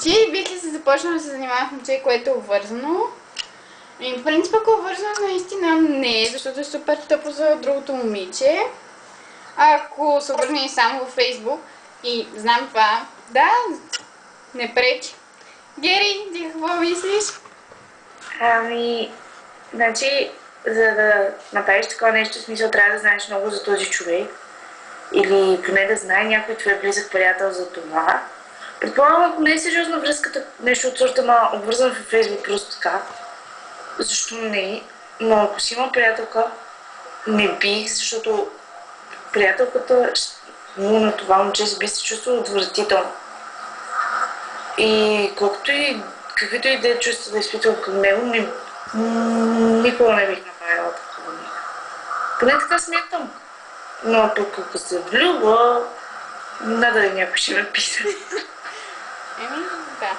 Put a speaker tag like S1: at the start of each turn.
S1: Ти бих ли се започнала да се занимава с момче, което е обвързано? И в принцип, ако е обвързано, наистина не, защото е супер тъпо за другото момиче. Ако са обвързани само във Фейсбук и знам това, да, не пречи. Гери, ти какво мислиш?
S2: Значи, за да направиш такова нещо, в смисъл трябва да знаеш много за този човек. Или поне да знае някой твой близък приятел за това. Предполагам, ако не е сериозна връзката, нещо от сорта на обвързан в Фейсбук просто така. Защо не? Но ако си има приятелка, не би, защото приятелката на това момче си би се чувства отвратително. И колкото и каквито и да е чувства да изпитвам към него, никога не бих направила такова нещо. Поне така смятам. Но пък ако се влюбва, надали някой ще ме писа.
S1: Да.